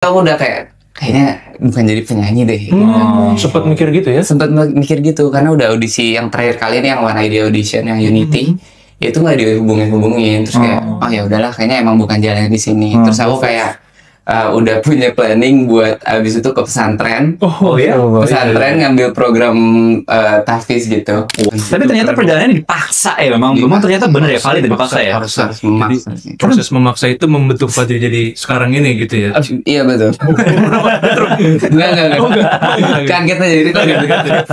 Aku udah kayaknya bukan jadi penyanyi deh. Sempat mikir gitu ya? Sempat mikir gitu karena udah audisi yang terakhir kali ini yang One Idea Audition yang Unity. Itu nggak dihubungin terus kayak oh ya udahlah kayaknya emang bukan jalan di sini. Terus aku kayak udah punya planning buat abis itu ke pesantren. Pesantren ngambil program tahfiz gitu. Tapi ternyata perjalanannya dipaksa ya memang ternyata benar ya valid dipaksa ya. Harus memaksa. Proses memaksa itu membentuk Fadri jadi sekarang ini gitu ya. Iya betul. Enggak. Kaget aja jadi kaget.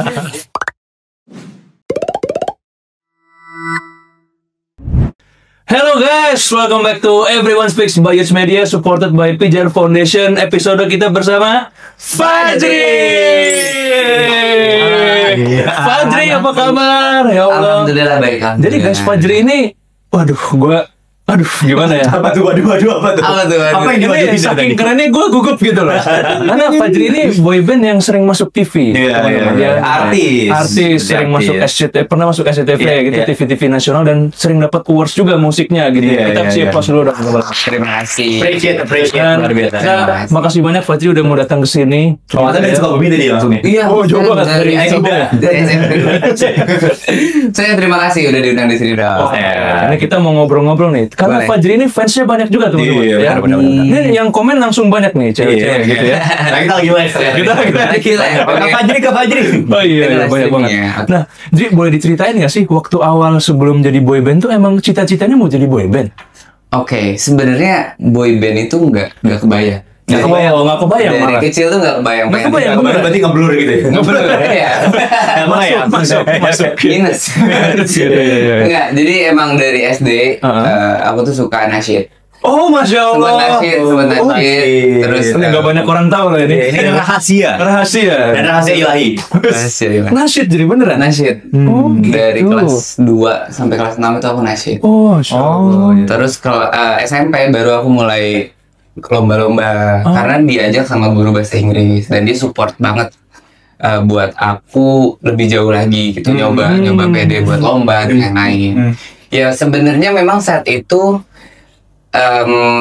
Hello guys, welcome back to Everyone Speaks by Youth Media, supported by Pijar Foundation. Episode kita bersama Fadri. Fadri, apa kabar? Ya Allah. Alhamdulillah baik. Jadi guys, Fadri ini, gimana ya? Apa tuh? Apa yang Ini saking kerennya gue gugup gitu loh. Karena Fadri ini boyband yang sering masuk TV. Iya. Artis sering masuk SCTV, pernah masuk SCTV gitu, TV-TV nasional dan sering dapat awards juga musiknya gitu. Kita sih plus dulu dong. Terima kasih. Appreciate luar biasa. Makasih banyak Fadri udah mau datang ke sini. Ternyata dari Sukabumi tadi langsung ya. Iya. Jauh banget dari SMP. Saya terima kasih udah diundang di sini dong. Karena kita mau ngobrol-ngobrol nih. Karena Boleh. Fadri ini fansnya banyak juga teman-teman. Iya, benar. Ini yang komen langsung banyak nih cewek-cewek gitu ya. Nah, kita lagi live ternyata. Ke Fajri. Oh iya, banyak banget. Nah, jadi boleh diceritain nggak sih waktu awal sebelum jadi boyband tuh emang cita-citanya mau jadi boyband? Oke, sebenarnya boyband itu nggak kebayang. Nggak kebayang Dari malah. kecil tuh nggak kebayang. Nggak kebayang. Baru berarti ngeblur gitu ya. Iya. Masuk. Minus. Enggak, jadi emang dari SD aku tuh suka nasyid. Oh, Masya Allah. Sempet nasyid. Terus Nggak banyak orang tahu loh ini. Ini rahasia. Dan rahasia ilahi. Nasyid jadi beneran? Nasyid. Dari kelas 2 sampai kelas 6 itu aku nasyid. Oh, Masya Allah. Terus kalau SMP baru aku mulai lomba-lomba karena diajak sama guru bahasa Inggris dan dia support banget buat aku lebih jauh lagi gitu nyoba PD buat lomba dan lain-lain. Ya sebenarnya memang saat itu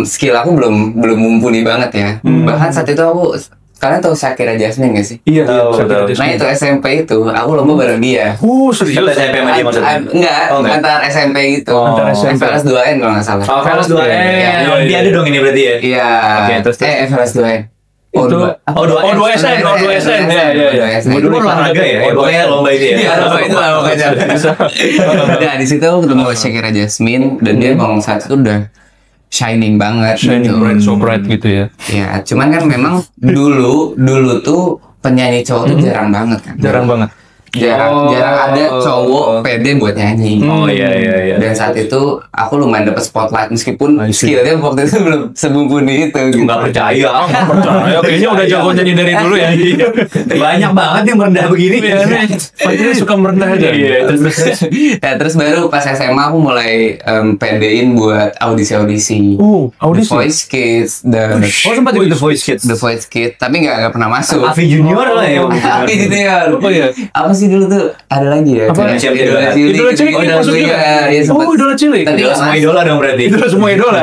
skill aku belum mumpuni banget ya. Bahkan saat itu aku, kalian tahu Shakira Jasmine gak sih? Iya. Nah itu SMP itu aku lomba bareng dia. Serius? Itu SMP sama dia maksudnya? Enggak, antar SMP gitu. Antar SMP. FLS 2N kalau nggak salah. FLS 2N. Dia ada dong ini berarti ya? Iya. Oke, terus. FLS 2N. Itu O2 SN. Iya. Itu kan olahraga ya? Pokoknya lomba itu ya? Iya, lomba itu lah pokoknya. Nah, di situ aku ketemu Shakira Jasmine dan dia emang saat itu udah shining banget. Shining so bright gitu ya. Ya, cuman kan memang dulu tuh penyanyi cowok tuh jarang banget kan. Jarang banget. Jarang ada cowok pede buat nyanyi. Oh iya. Dan saat itu aku lumayan dapet spotlight meskipun skillnya waktu itu belum semumpuni itu. Nggak percaya. Kayaknya udah jago nyanyi dari dulu ya. Banyak banget yang merendah begini. Fadri suka merendah aja. Terus baru pas SMA aku mulai pedein buat audisi. Audisi? The Voice Kids. Sempat ikut The Voice Kids. The Voice Kids, tapi nggak pernah masuk. Avi Junior lah ya. Avi Junior. Oh iya. Apa sih dulu tuh? Ada lagi ya? Apa? Idola Cilik masuk juga. Idola Cilik. Tapi Idola semua idola dong berarti. Idola semua idola.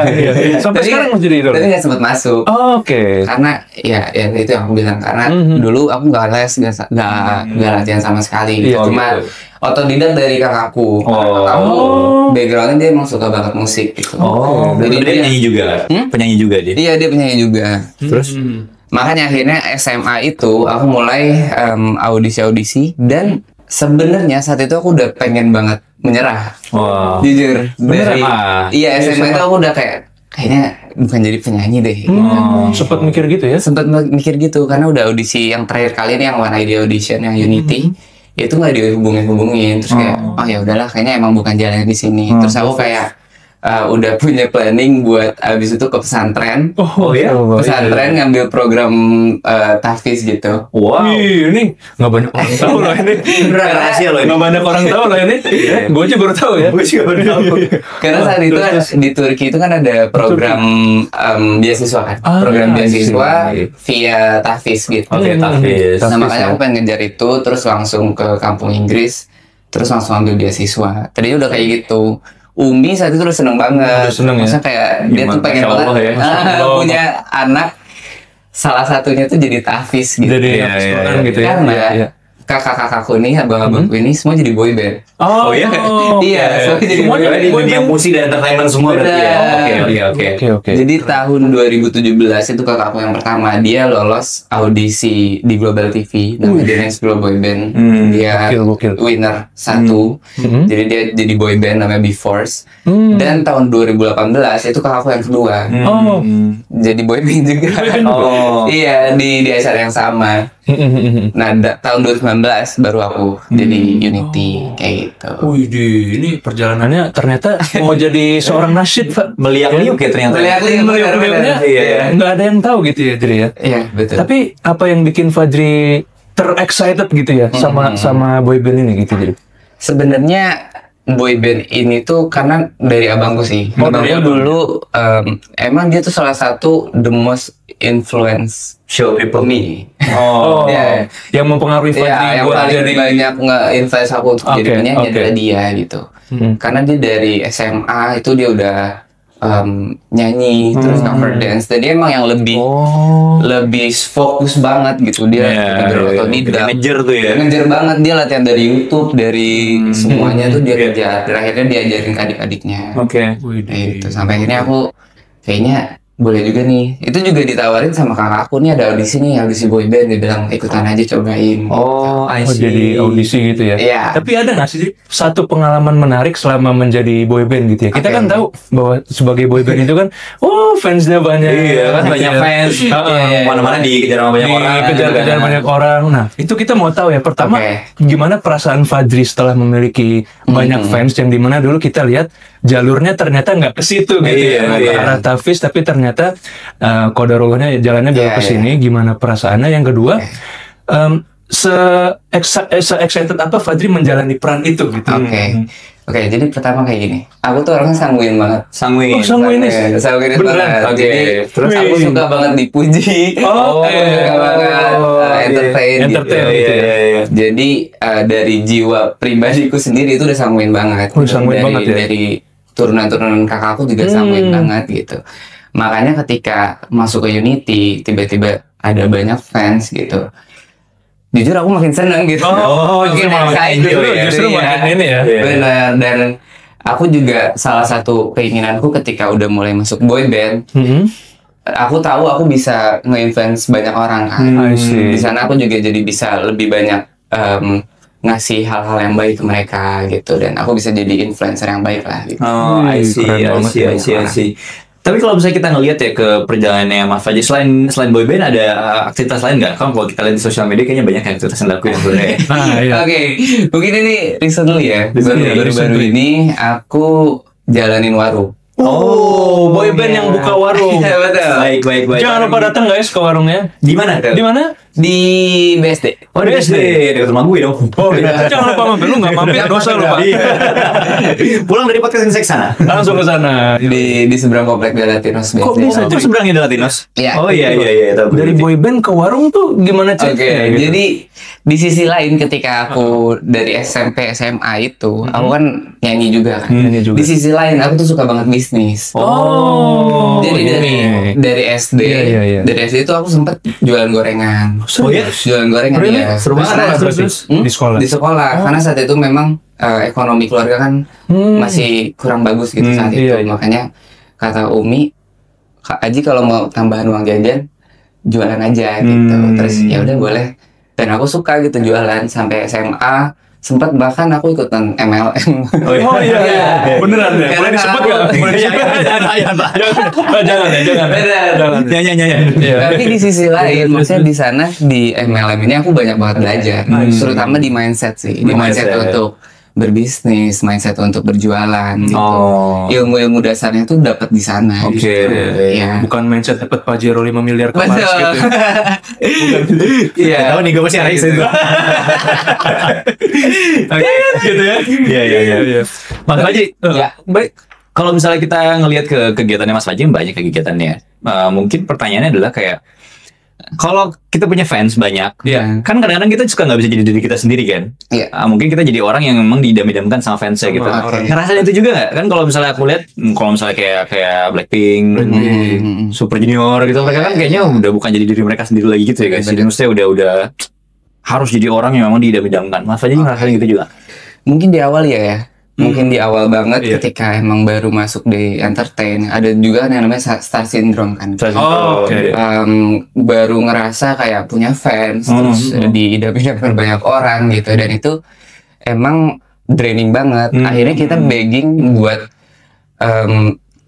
Sampai sekarang masih jadi idola. Tapi nggak sempat masuk. Oke. Karena ya itu yang aku bilang karena dulu aku nggak les, nggak latihan sama sekali. Cuma otodidak dari kakakku. Kakakku backgroundnya dia emang suka banget musik gitu. Jadi dia penyanyi juga. Penyanyi juga dia. Iya dia penyanyi juga. Terus? Makanya akhirnya SMA itu aku mulai audisi dan sebenarnya saat itu aku udah pengen banget menyerah. Jujur. Iya SMA itu aku udah kayaknya bukan jadi penyanyi deh. Sempat mikir gitu ya? Sempat mikir gitu karena udah audisi yang terakhir kali ini yang One Idea Audition yang Unity. Itu nggak dihubungin terus kayak oh ya udahlah kayaknya emang bukan jalan di sini. Terus aku kayak udah punya planning buat abis itu ke pesantren. Pesantren ngambil program tahfiz gitu. Wow. Ini nggak banyak orang tahu loh ini. Rahasia loh ini. Nggak banyak orang tahu loh ini. Gue aja baru tahu ya. Gue juga baru tahu. Karena saat itu di Turki itu kan ada program beasiswa kan. Program beasiswa via tahfiz gitu. Oke, tahfiz. Nah makanya aku pengen ngejar itu terus langsung ke kampung Inggris terus langsung ambil beasiswa. Tadinya udah kayak gitu. Umi saat itu udah seneng banget. Udah seneng ya? Maksudnya kayak dia tuh pengen banget ya. punya anak salah satunya tuh jadi Tavis gitu. Jadi Iya, iya, sekolah iya. gitu ya. Karena Iya. kakak-kakakku nih, abang-abangku ini semua jadi boy band. Oh, iya? Iya, semua jadi Semuanya boy Di band. dunia musik dan entertainment semua berarti ya. Oke. Oke. Jadi tahun 2017 itu kakakku yang pertama, dia lolos audisi di Global TV namanya Dance Global Boy Band. Dia Gokil. winner 1. Jadi dia jadi boy band namanya B-Force. Dan tahun 2018 itu kakakku yang kedua. Oh. Jadi boy band juga. Oh. Iya, di acara yang sama. Nah, tahun 2019 baru aku jadi Unity kayak gitu. Wih, ini perjalanannya ternyata mau jadi seorang nasyid, Pak. Meliak-liuk ya ternyata. Meliuk-liuknya Iya. nggak ada yang tahu gitu ya, Dri ya. Iya, betul. Tapi apa yang bikin Fadri terexcited gitu ya sama boyband ini gitu, Dri? Sebenarnya boy band ini tuh karena dari abangku sih. Oh, dari Abangku dulu emang dia tuh salah satu the most influence Show people. me. Oh, Iya. yang mempengaruhi Fadri Ya, yang buat paling jadi banyak nge-influence aku untuk jadi Oke, penyanyi oke. adalah dia gitu. Karena dia dari SMA itu dia udah nyanyi terus cover dance. Dan dia emang yang lebih lebih fokus banget gitu. Dia ngejar otodidak. Ngejar tuh ya. Ngejar banget, dia latihan dari YouTube, dari semuanya tuh dia kerja. Dan akhirnya diajarin ke adik-adiknya. Oke. Kayak gitu. Sampai akhirnya aku kayaknya boleh juga nih. Itu juga ditawarin sama kakak aku nih, ada audisi nih, audisi boy band. Dia bilang ikutan aja, cobain. Oh, I Oh, see. jadi audisi gitu ya. Iya. Tapi ada nggak sih satu pengalaman menarik selama menjadi boyband gitu ya? Kita Oke. kan tahu bahwa sebagai boyband itu kan, fansnya banyak. Iya kan banyak Gitu ya. fans. Heeh. Mana-mana dikejar sama banyak orang. Dikejar-kejar banyak orang. Nah, itu kita mau tahu ya. Pertama, Oke. gimana perasaan Fadri setelah memiliki banyak fans yang dimana dulu kita lihat jalurnya ternyata nggak ke situ gitu Iya, ya, nggak ke iya. arah Tavis, tapi ternyata qadarullohnya jalannya belok Iya, ke sini. Gimana perasaannya? Yang kedua, se-excited apa Fadri menjalani peran itu gitu. Oke, jadi pertama kayak gini. Aku tuh orangnya sanguin banget. Sanguin. Oh, sanguinis. Sanguinis Beneran? banget. Oke. Jadi Terus? aku suka banget dipuji. Oh, Aku suka banget entertain. Entertain gitu. gitu ya. Jadi dari jiwa pribadiku sendiri itu udah sanguin banget. Oh, sanguin dari, banget ya. Dari turunan-turunan kakakku juga sanguin banget gitu. Makanya ketika masuk ke Unity, tiba-tiba ada banyak fans gitu. Jujur aku makin seneng gitu. justru malah makin excited enjoy gitu. ya. Justru Iya. makin ini ya. Benar, dan aku juga salah satu keinginanku ketika udah mulai masuk boy band, aku tahu aku bisa nge-influence banyak orang kan. I see. Di sana aku juga jadi bisa lebih banyak ngasih hal-hal yang baik ke mereka gitu, dan aku bisa jadi influencer yang baik lah gitu. Oh, I see, Keren banget ya. I see. Tapi kalau misalnya kita ngelihat ya ke perjalanannya Mas Fadri, selain boyband ada aktivitas lain nggak? Kan kalau kita lihat di sosial media kayaknya banyak yang aktivitas yang dilakuin sebenarnya. Nah, iya. Oke, mungkin ini recently ya. Baru-baru recently. ini aku jalanin warung. Oh, boyband yang buka warung. Iya, betul. Baik. Jangan lupa datang guys ke warungnya. Di mana? Di mana? Di BSD. Oh, di BSD. Dekat rumah gue dong. Oh, iya. Jangan lupa mampir, lu nggak mampir dosa lu, Pak. Pulang dari podcast ini ke sana. Langsung ke sana. Di seberang komplek Galatinos BSD. Kok bisa? Oh, seberangnya ada Latinos. Iya. Oh iya, tahu. Dari boyband ke warung tuh gimana Oke, ceritanya? gitu? jadi di sisi lain ketika aku dari SMP SMA itu, aku kan nyanyi juga kan. Nyanyi juga. Di sisi lain aku tuh suka banget bisnis. Oh, Jadi ini. dari SD, Iya. dari SD itu aku sempet jualan gorengan. Oh iya? Jualan gorengan Really? ya. Seru banget. Karena- Terus? Di sekolah? Di sekolah. Karena saat itu memang ekonomi keluarga kan masih kurang bagus gitu saat itu. iya. Makanya kata Umi, Kak Aji kalau mau tambahan uang jajan, jualan aja gitu. Terus ya udah boleh. Dan aku suka gitu jualan sampai SMA. Sempat bahkan aku ikutan MLM. Oh iya. Beneran ya? Boleh Karena disebut aku- nggak? Boleh disebut? Jangan ya, jangan. Benar. Ya. Tapi di sisi lain, maksudnya di sana di MLM ini aku banyak banget belajar, terutama di mindset sih, di mindset Mindset. untuk berbisnis, mindset untuk berjualan gitu. Oh. Ilmu-ilmu dasarnya tuh dapat di sana. Oke. Gitu. Iya. Bukan mindset dapat Pajero 5 miliar ke Mars Betul. gitu. Iya. Tahu nih gue pasti ada itu. Gitu ya. Iya. Mas Fadri, Ya. Baik. kalau misalnya kita ngelihat ke kegiatannya Mas Fadri, banyak kegiatannya. Mungkin pertanyaannya adalah kayak Kalau kita punya fans banyak, Iya. kan kadang-kadang kita suka nggak bisa jadi diri kita sendiri kan. Iya. Mungkin kita jadi orang yang memang diidam-idamkan sama fansnya gitu. orang. Ngerasain itu juga nggak? Kan kalau misalnya aku lihat, kalau misalnya kayak Blackpink, Super Junior gitu, mereka kan kayaknya udah bukan jadi diri mereka sendiri lagi gitu ya guys. Jadi maksudnya udah harus jadi orang yang memang diidam-idamkan. Mas Fajri ngerasain gitu juga. Mungkin di awal ya. Mungkin di awal banget Iya. ketika emang baru masuk di entertain. Ada juga yang namanya star syndrome kan. Oh, oke. Baru ngerasa kayak punya fans, terus diidam-idamkan banyak orang gitu. Dan itu emang draining banget. Akhirnya kita begging buat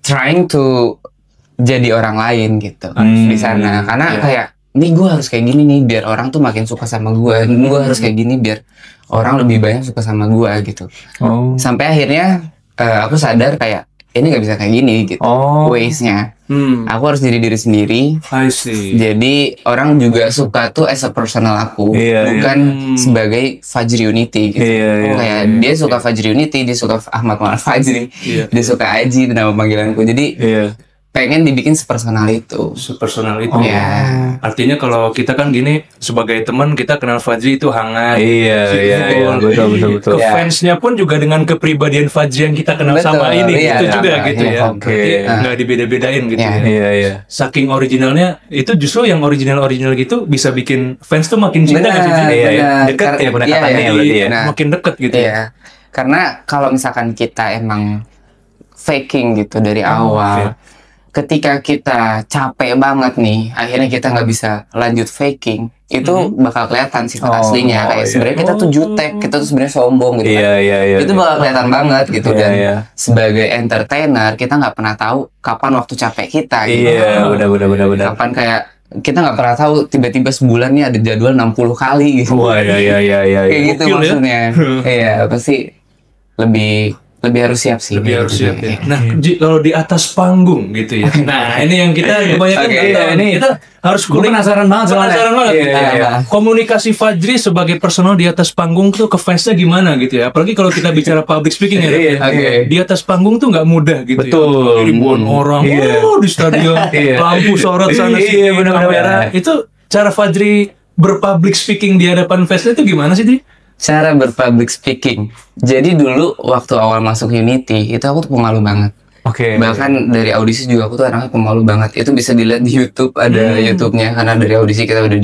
trying to jadi orang lain gitu di sana. Karena kayak, nih gue harus kayak gini nih biar orang tuh makin suka sama gue. Gue harus kayak gini biar orang lebih banyak suka sama gue gitu. Sampai akhirnya aku sadar kayak ini nggak bisa kayak gini gitu. Ways-nya. Aku harus jadi diri sendiri. I see. Jadi orang juga suka tuh as a personal aku, bukan sebagai Fajri Unity gitu. Kayak dia suka Fajri Unity, dia suka Ahmad Muhammad Fajri, dia suka Aji nama panggilanku. Jadi pengen dibikin sepersonal itu. Sepersonal itu. Ya. Artinya kalau kita kan gini sebagai teman kita kenal Fajri itu hangat. Iya, betul. Ke fansnya pun juga dengan kepribadian Fajri yang kita kenal Betul, sama ini iya, gitu juga iya, gitu iya, ya. oke. Berarti nggak dibeda-bedain gitu Iya. ya. Iya. Saking originalnya itu justru yang original gitu bisa bikin fans tuh makin cinta nggak sih? Benar, Ji? benar. Dekat ya Karena- pendekatannya iya, ya berarti ya. Nah, Makin deket gitu ya. Iya. Karena kalau misalkan kita emang faking gitu dari awal, ketika kita capek banget nih, akhirnya kita nggak bisa lanjut faking, itu bakal kelihatan sifat aslinya. Kayak sebenarnya kita tuh jutek, kita tuh sebenarnya sombong gitu. Iya. Itu bakal kelihatan banget gitu. Iya, Dan iya. sebagai entertainer, kita nggak pernah tahu kapan waktu capek kita. Gitu. Iya, benar. Kapan kayak kita nggak pernah tahu tiba-tiba sebulan nih ada jadwal 60 kali gitu. Wah, iya. Kayak gitu Gokil ya. maksudnya. Iya, pasti lebih harus siap sih. Lebih harus siap ya. Iya. Nah, Ji, kalau di atas panggung gitu ya. Nah, ini yang kita kebanyakan Oke, nggak tahu. ini kita harus Gue penasaran banget soalnya. Penasaran banget. Iya. Komunikasi Fajri sebagai personal di atas panggung tuh ke fansnya gimana gitu ya. Apalagi kalau kita bicara public speaking ya. Iya, Dok, ya. oke. Di atas panggung tuh nggak mudah gitu Betul. ya. Ribuan orang di stadion, lampu sorot sana sini, benar-benar. kamera. Itu cara Fajri berpublic speaking di hadapan fansnya itu gimana sih, Ji? Cara berpublic speaking. Jadi dulu waktu awal masuk Unity itu aku tuh pemalu banget. Oke. Bahkan dari audisi juga aku tuh anaknya pemalu banget. Itu bisa dilihat di YouTube, ada YouTube-nya karena dari audisi kita udah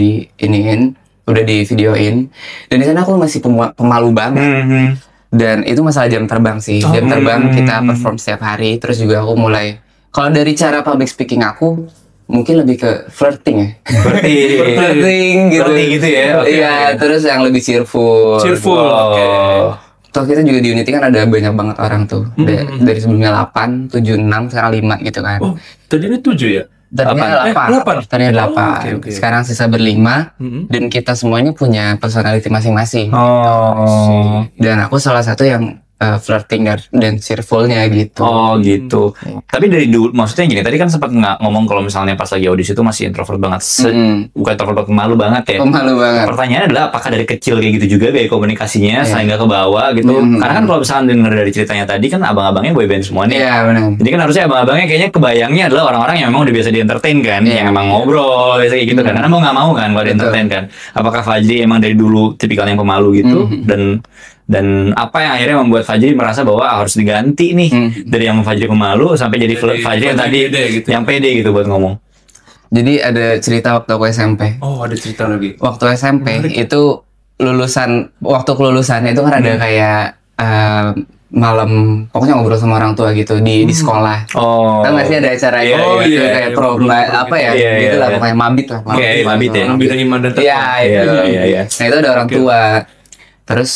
udah di videoin. Dan di sana aku masih pemalu banget. Dan itu masalah jam terbang sih. Jam terbang kita perform setiap hari. Terus juga aku mulai, kalau dari cara public speaking aku mungkin lebih ke flirting ya. Flirting gitu. Flirting gitu ya. Oke. Iya, terus yang lebih cheerful. Cheerful. Oke. Toh kita juga di Unity kan ada banyak banget orang tuh. Dari sebelumnya 8, 7, 6, sekarang 5 gitu kan. Oh, tadi ini 7 ya? Tadinya 8. Tadinya 8. Oke. Sekarang sisa berlima. Dan kita semuanya punya personality masing-masing. Dan aku salah satu yang flirting dan cheerfulnya gitu. Oh gitu. Tapi dari dulu, maksudnya gini, tadi kan sempat ngomong kalau misalnya pas lagi audisi itu masih introvert banget. Bukan introvert, malu banget ya. Pemalu banget. Pertanyaannya adalah apakah dari kecil kayak gitu juga gaya komunikasinya sehingga ke bawah gitu. Karena kan kalau misalnya denger dari ceritanya tadi kan abang-abangnya boyband semua nih. Iya benar. Jadi kan harusnya abang-abangnya kayaknya kebayangnya adalah orang-orang yang memang udah biasa di-entertain kan, yang emang ngobrol biasa kayak gitu kan. Karena mau nggak mau kan kalau di-entertain kan. Apakah Fajri emang dari dulu tipikal yang pemalu gitu dan apa yang akhirnya membuat Fajri merasa bahwa harus diganti nih dari yang Fajri pemalu sampai jadi Fajri yang tadi pede gitu. yang pede gitu buat ngomong. Jadi ada cerita waktu aku SMP. Oh, ada cerita lagi. Waktu SMP itu waktu kelulusan itu kan ada kayak malam pokoknya ngobrol sama orang tua gitu di sekolah. Oh. Tahu nggak sih ada acara Iya, gitu iya, kayak iya, prom apa ya Iya, gitu lah iya. pokoknya mabit lah. Mabit ya. Bina iman dan takwa. Iya itu. Iya. Nah itu ada orang tua. Terus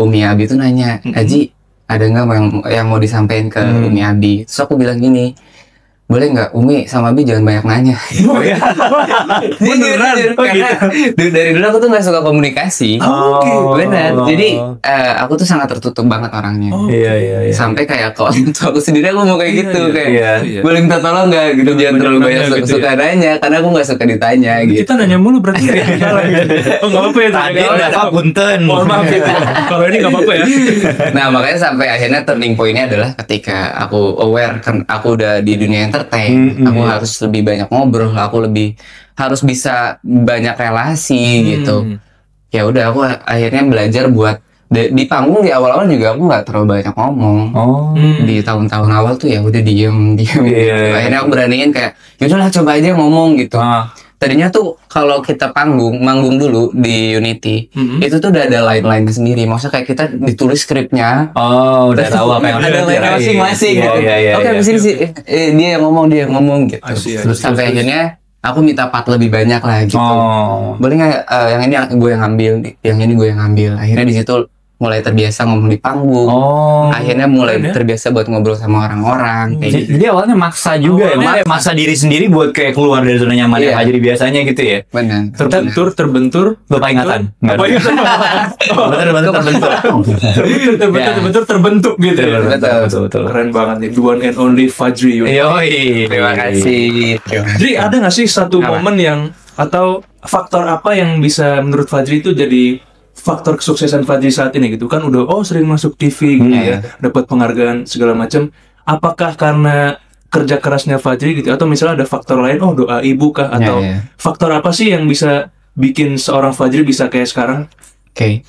Umi Abi tuh nanya, Aji ada nggak yang mau disampaikan ke Umi Abi? Terus aku bilang gini, boleh nggak Umi sama Abi jangan banyak nanya. Beneran? Karena dari dulu aku tuh nggak suka komunikasi. Benar. Jadi aku tuh sangat tertutup banget orangnya. Iya. Sampai kayak kalau untuk aku sendiri aku mau kayak gitu kayak Iya. boleh minta tolong nggak gitu jangan terlalu nanya banyak gitu suka nanya karena aku nggak suka ditanya gitu. Kita nanya mulu berarti salah gitu. Oh, nggak apa-apa ya. Tadi Nggak udah apa-apa. punten. Mohon maaf ya. Kalau ini nggak apa-apa ya. Nah makanya sampai akhirnya turning pointnya adalah ketika aku aware kan aku udah di dunia entertain entertain, aku harus lebih banyak ngobrol, aku lebih harus bisa banyak relasi gitu. Ya udah aku akhirnya belajar buat di panggung di awal-awal juga aku nggak terlalu banyak ngomong. Di tahun-tahun awal tuh ya udah diem gitu. Akhirnya aku beraniin kayak yaudahlah coba aja ngomong gitu. Tadinya tuh kalau kita manggung dulu di Unity, itu tuh udah ada line-line sendiri. Maksudnya kayak kita ditulis skripnya. Udah tahu apa yang ada line masing-masing gitu. Oke, di sini sih dia yang ngomong gitu. Terus sampai akhirnya aku minta part lebih banyak lah gitu. Boleh nggak yang ini gue yang ngambil, yang ini gue yang ngambil. Akhirnya di situ mulai terbiasa ngomong di panggung. Akhirnya mulai terbiasa buat ngobrol sama orang-orang. Jadi awalnya maksa juga ya, maksa diri sendiri buat kayak keluar dari zona nyaman yang aja biasanya gitu ya. Benar. Terbentur. Lupa ingatan. Terbentuk gitu ya. Betul. Keren banget nih, the one and only Fajri. Yoi, Terima kasih. Jadi ada nggak sih satu momen yang atau faktor apa yang bisa menurut Fajri itu jadi faktor kesuksesan Fajri saat ini gitu kan, udah sering masuk TV gitu ya, dapat penghargaan segala macam. Apakah karena kerja kerasnya Fajri gitu, atau misalnya ada faktor lain, doa ibu kah, atau faktor apa sih yang bisa bikin seorang Fajri bisa kayak sekarang? Oke.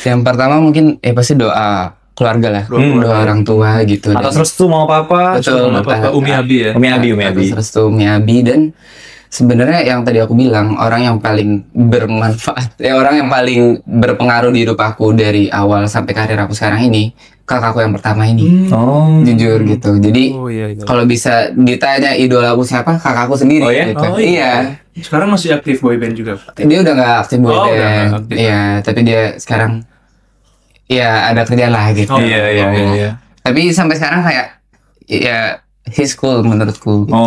Yang pertama mungkin pasti doa keluarga lah, doa orang tua gitu. Atas restu mau apa-apa. Betul, Umi Abi ya. Umi Abi. Atas restu Umi Abi. Dan sebenarnya yang tadi aku bilang, orang yang paling bermanfaat, orang yang paling berpengaruh di hidup aku dari awal sampai karir aku sekarang ini, kakakku yang pertama ini. Jujur gitu. Jadi kalau bisa ditanya idola aku siapa, kakakku sendiri. Gitu. Iya. Sekarang masih aktif boyband juga? Dia udah nggak aktif boyband. Iya, tapi dia sekarang ada kerjaan lah gitu. Iya. Tapi sampai sekarang kayak he's cool menurutku gitu.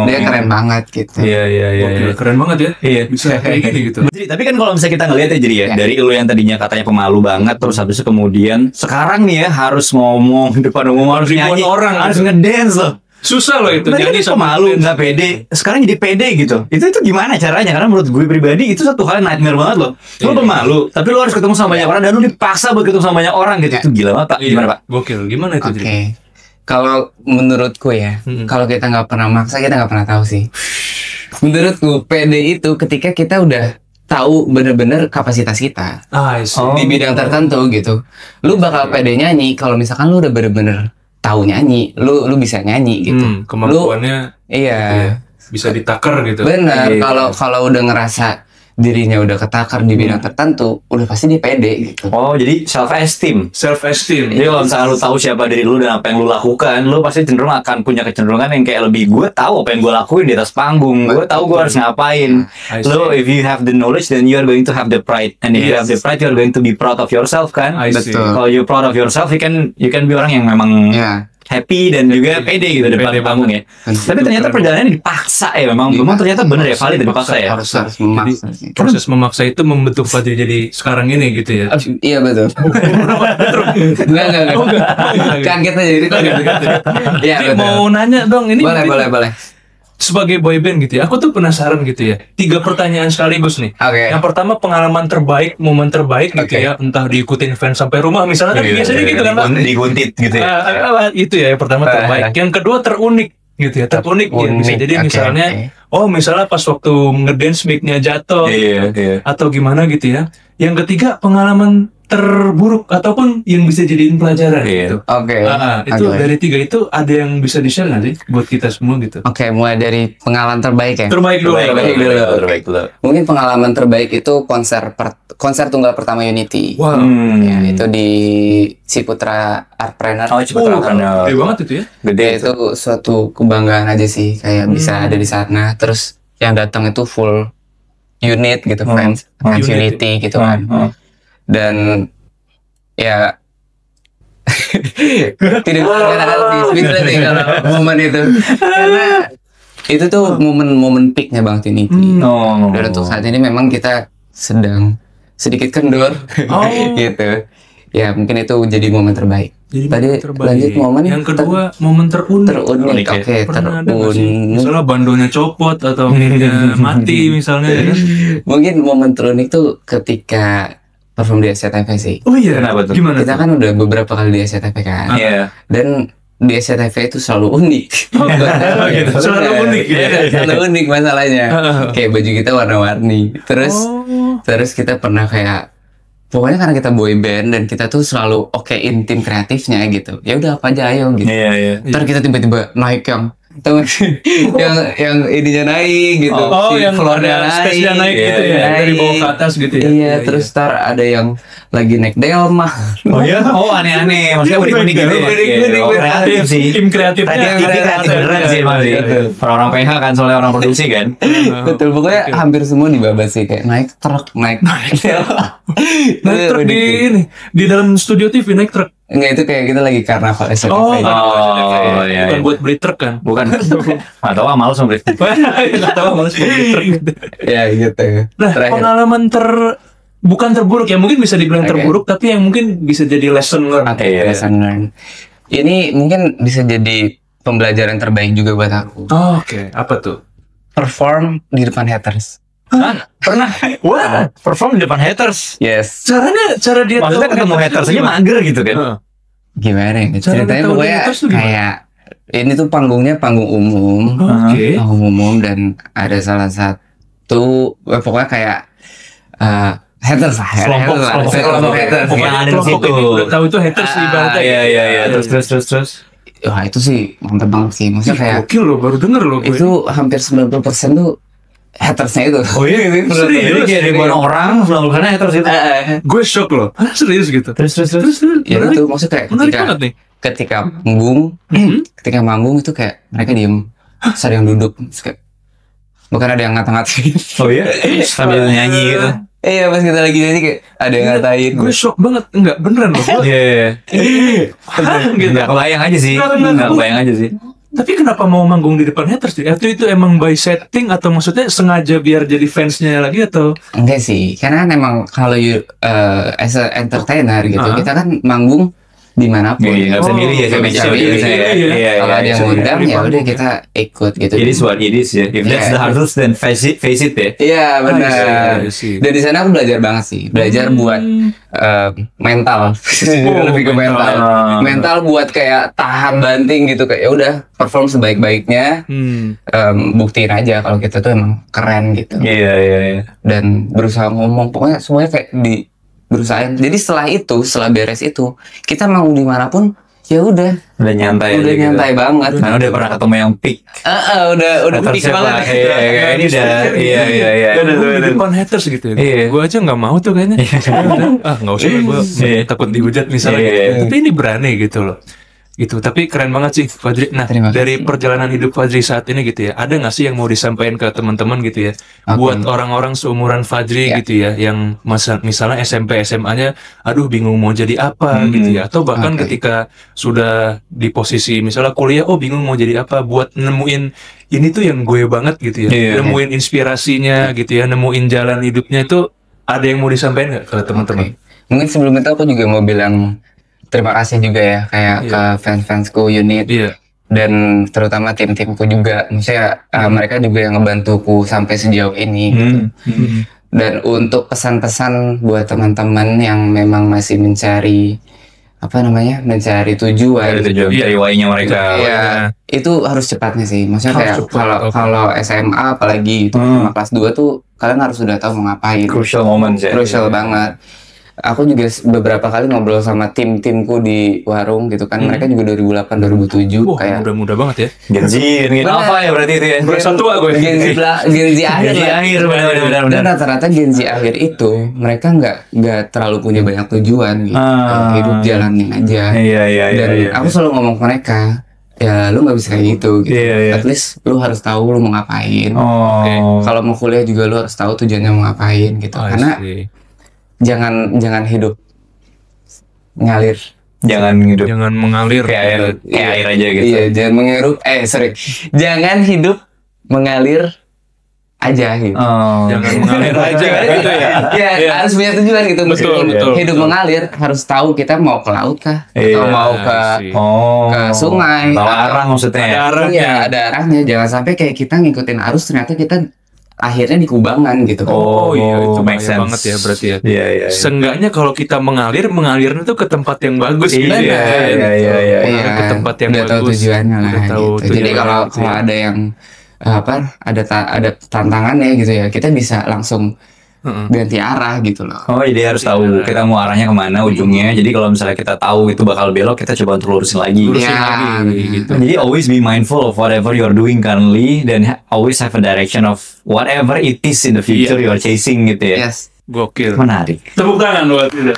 Dia keren banget gitu. Iya. Keren banget ya. Iya. Bisa kayak gini gitu. Tapi kan kalau misalnya kita ngeliat ya, jadi dari lu yang tadinya katanya pemalu banget, terus habis itu kemudian sekarang nih ya harus ngomong di depan umum, harus nyanyi, orang harus ngedance loh. Susah loh itu nyanyi sama pemalu, nggak pede. Sekarang jadi pede gitu. Itu gimana caranya? Karena menurut gue pribadi itu satu hal yang nightmare banget loh. Lu pemalu, tapi lu harus ketemu sama banyak orang dan lu dipaksa buat ketemu sama banyak orang gitu. Itu gila banget Pak. Gimana Pak? Gokil. Gimana itu? Oke. Kalau menurutku ya, kalau kita nggak pernah maksa, kita nggak pernah tahu sih. Menurutku pede itu ketika kita udah tahu bener-bener kapasitas kita di bidang tertentu gitu. Lu bakal pede nyanyi kalau misalkan lu udah bener-bener tahu nyanyi, lu bisa nyanyi gitu. Kemampuannya bisa ditakar gitu. Bener. Kalau udah ngerasa dirinya udah ketakar di bidang tertentu, udah pasti dia pede gitu. Jadi self esteem. Jadi kalau misalnya lu tahu siapa diri lu dan apa yang lu lakukan, lu pasti cenderung akan punya kecenderungan yang kayak lebih, gue tahu apa yang gue lakuin di atas panggung, gue tahu gue harus ngapain. Lu if you have the knowledge, then you are going to have the pride, and if you have the pride, you are going to be proud of yourself kan. Betul. Kalau you proud of yourself, you can be orang yang memang happy dan juga pede gitu depan panggung ya. Tapi ternyata perjalanannya dipaksa ya, memang ternyata bener ya, valid dipaksa ya. Harus memaksa. Proses memaksa itu membentuk Fajri jadi sekarang ini gitu ya. Iya betul. Enggak. Kaget aja jadi Jadi mau nanya dong, ini boleh. Sebagai boyband gitu ya, aku tuh penasaran gitu ya. 3 pertanyaan sekaligus nih. Yang pertama, pengalaman terbaik, momen terbaik gitu ya, entah diikutin fans sampai rumah misalnya, kan biasanya gitu kan Pak. Diguntit gitu ya. Itu ya yang pertama terbaik. Yang kedua terunik gitu ya, terunik ya. Bisa jadi misalnya, misalnya pas waktu ngedance mic-nya jatuh, atau gimana gitu ya. Yang ketiga, pengalaman terburuk ataupun yang bisa jadiin pelajaran gitu. Itu dari 3 itu ada yang bisa di-share nggak sih buat kita semua gitu? Mulai dari pengalaman terbaik ya. Terbaik dulu. Mungkin pengalaman terbaik itu konser tunggal pertama Unity. Wow. Ya, itu di Ciputra Artpreneur. Ciputra Artpreneur. Gede banget itu ya. Gede. Itu suatu kebanggaan aja sih, kayak bisa ada di sana. Terus yang datang itu full unit gitu, fans Unity gitu kan. Dan ya tidak bisa nih kalau momen itu, karena itu tuh momen peaknya Bang Unity. Dan untuk saat ini memang kita sedang sedikit kendor gitu. Ya mungkin itu jadi momen terbaik. Tadi lanjut momen yang kedua, momen terunik. Terunik. Misalnya bandonya copot atau mati misalnya. Mungkin momen terunik tuh ketika perform di SCTV sih. Kenapa tuh? Gimana? Kita kan udah beberapa kali di SCTV kan. Iya. Dan di SCTV itu selalu unik. Gitu. Selalu unik gitu. Selalu unik masalahnya. Kayak baju kita warna-warni. Terus kita pernah kayak, pokoknya karena kita boy band dan kita tuh selalu okein tim kreatifnya gitu. Ya udah apa aja ayo gitu. Iya. Ntar kita tiba-tiba naik yang ininya naik gitu. Yang floornya space-nya naik gitu ya. Dari bawah ke atas gitu ya. Iya, terus ntar ada yang lagi naik delma. Oh iya? Oh aneh-aneh. Maksudnya unik-unik gitu ya? Unik-unik. Kreatif sih. Tim kreatifnya. Kreatif beneran sih emang sih. Orang-orang PH kan soalnya orang produksi kan. Betul, pokoknya hampir semua dibabas sih. Kayak naik truk, naik truk di dalam studio TV naik truk. Enggak, itu kayak kita lagi karnaval SCTV. Iya. Bukan buat beli truk kan? Bukan. Atau males mau beli. Nggak tahu malas beli truk. Ya gitu. Nah, Terakhir. pengalaman bukan terburuk ya, mungkin bisa dibilang terburuk, tapi yang mungkin bisa jadi lesson learned. Lesson learned. Ini mungkin bisa jadi pembelajaran terbaik juga buat aku. Oke. Apa tuh? Perform di depan haters. Pernah? Wah, perform di depan haters. Yes. Cara dia Maksudnya tahu ketemu haters aja mager gitu kan? Gimana ya? Cara Ceritanya tahu pokoknya haters tuh gimana? kayak ini tuh panggungnya panggung umum. Oke. Panggung umum dan ada salah satu pokoknya kayak haters lah. Kelompok haters yang ada di situ. Udah tahu itu haters di ibaratnya. Iya. Terus. Wah itu sih mantep banget sih. Maksudnya kayak Gokil loh, baru denger loh gue. itu hampir 90% tuh hatersnya itu. Oh iya gitu. Jadi kayak ribuan orang, 90% haters itu. Gue shock loh. Serius gitu. Terus. Ya itu maksudnya kayak Menarik banget nih. ketika manggung itu kayak mereka diem, terus ada yang duduk, terus kayak bukan ada yang ngata-ngatain. Oh iya? Sambil nyanyi gitu. Iya pas kita lagi nyanyi kayak ada yang ngatain. Gue shock banget. Enggak, beneran loh. Iya. Gitu. Nggak kebayang aja sih. Nggak kebayang aja sih. Tapi kenapa mau manggung di depan haters? Itu emang by setting atau maksudnya sengaja biar jadi fansnya lagi atau? Enggak sih, karena kan emang kalau as a entertainer gitu, kita kan manggung dimanapun. Iya, nggak bisa milih ya, Nggak bisa milih. Iya. Kalau ada yang ngundang ya udah kita ikut gitu. It is what it is ya. If that's the hardest, then face it ya. Iya benar. I see. Dan di sana aku belajar banget sih, belajar buat mental, lebih ke mental. Mental buat kayak tahan banting gitu kayak ya udah perform sebaik-baiknya, buktiin aja kalau kita tuh emang keren gitu. Iya. Dan berusaha ngomong, pokoknya semuanya kayak berusahain. Jadi setelah beres itu, kita mau dimanapun ya udah nyantai udah aja nyantai gitu. banget. Karena udah pernah ketemu yang peak. Udah peak banget. Iya, ini udah iya. Di depan haters gitu ya. Iya. Gue aja nggak mau tuh kayaknya. Nggak usah, gue takut dihujat misalnya. Gitu. Tapi ini berani gitu loh. Gitu, tapi keren banget sih Fadri. Nah, Terima kasih. dari perjalanan hidup Fadri saat ini gitu ya, ada nggak sih yang mau disampaikan ke teman-teman gitu ya, buat orang-orang seumuran Fadri gitu ya, yang misalnya SMP SMA-nya, aduh bingung mau jadi apa gitu ya, atau bahkan ketika sudah di posisi misalnya kuliah, oh bingung mau jadi apa, buat nemuin ini tuh yang gue banget gitu ya, nemuin inspirasinya gitu ya, nemuin jalan hidupnya itu, ada yang mau disampaikan nggak ke teman-teman? Mungkin sebelum itu aku juga mau bilang terima kasih juga ya kayak ke fans-fansku unit dan terutama tim-timku juga. Maksudnya mereka juga yang ngebantuku sampai sejauh ini gitu. Dan untuk pesan-pesan buat teman-teman yang memang masih mencari mencari tujuan, Dari why-nya mereka. ya itu harus cepatnya sih. Maksudnya kayak kalau SMA apalagi itu sama kelas 2 tuh kalian harus sudah tahu mau ngapain. Crucial moments ya. Crucial banget. Aku juga beberapa kali ngobrol sama tim-timku di warung gitu kan. Mereka juga 2008 2007 kayak muda-muda banget ya. Gen Z, Gen Alpha ya berarti itu ya. Satu gue. Gen Z akhir lah. Benar. Dan rata-rata Gen Z akhir itu mereka nggak terlalu punya banyak tujuan gitu. Kayak hidup jalanin aja. Iya. Dan aku selalu ngomong ke mereka, ya lu nggak bisa kayak gitu. At least lu harus tahu lu mau ngapain. Kalau mau kuliah juga lu harus tahu tujuannya mau ngapain gitu. Karena jangan hidup ngalir. Jangan mengalir kayak air aja gitu. Iya, jangan hidup mengalir aja gitu. Jangan mengalir aja gitu ya. Ya, harus punya tujuan gitu. Betul. Hidup mengalir harus tahu kita mau ke laut kah atau mau ke sungai. Tahu arah maksudnya. Ada arahnya. Jangan sampai kayak kita ngikutin arus ternyata kita akhirnya di kubangan gitu. Oh iya, itu make bahaya sense. banget ya berarti ya. Iya, iya. Seenggaknya kalau kita mengalirnya tuh ke tempat yang bagus gitu Iya, ya. iya. Iya, Ke tempat yang udah tahu bagus. tujuannya lah Udah tahu gitu. Jadi tujuannya kalau gitu ya. ada yang ada tantangannya gitu ya, kita bisa langsung ganti arah gitu loh. Oh, jadi harus tahu kita mau arahnya kemana ujungnya. Jadi kalau misalnya kita tahu itu bakal belok, kita coba untuk lurusin lagi. Lurusin Ya, lagi gitu. Jadi always be mindful of whatever you're doing currently, dan always have a direction of whatever it is in the future you're chasing gitu ya. Yes. Gokil. Menarik. Tepuk tangan buat itu.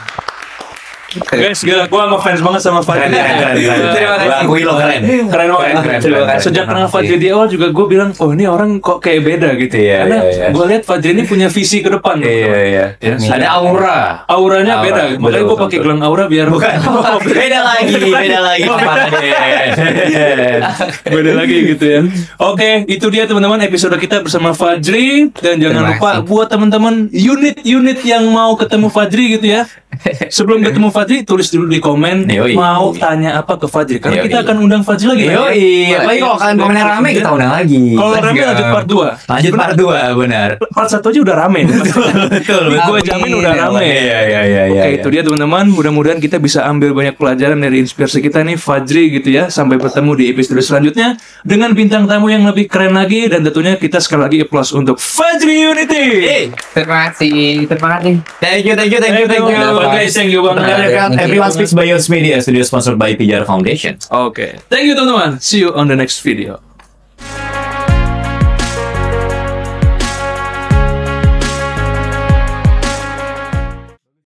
Guys, gila, gua ngefans banget sama Fadli. Keren. Terima kasih. Gua akui lo keren. Keren banget. Terima kasih. Sejak kenal Fadli di awal juga gue bilang, oh ini orang kok kayak beda gitu. Iya, Karena iya. gue lihat Fadli ini punya visi ke depan. Iya. Ya. Ada aura. Auranya Aura. beda. Makanya Betul, gue pakai betul. gelang aura biar Bukan. Beda lagi. beda lagi gitu ya. Oke, itu dia teman-teman episode kita bersama Fajri, dan jangan Terima lupa kasih. buat teman-teman unit-unit yang mau ketemu Fajri gitu ya. Sebelum ketemu Fajri, tulis dulu di komen Yoi. mau tanya apa ke Fajri, karena Yoi. kita akan undang Fajri lagi. kan? Yoi, apalagi kalau kalian komennya rame kita undang lagi. Kalau Let's rame go. lanjut part 2. Lanjut part 2, benar. Part 1 aja udah rame. Betul. Gue jamin udah rame. Iya. Oke, itu dia teman-teman. Mudah-mudahan kita bisa ambil banyak pelajaran dari inspirasi kita nih Fajri gitu ya. Sampai bertemu di episode selanjutnya dengan bintang tamu yang lebih keren lagi, dan tentunya kita sekali lagi applause untuk Fajri Unity. Terima kasih. Thank you. Guys, thank you banget. Everyone Speaks by Yos Media, studio sponsored by Pijar Foundation. Oke, thank you teman-teman. See you on the next video.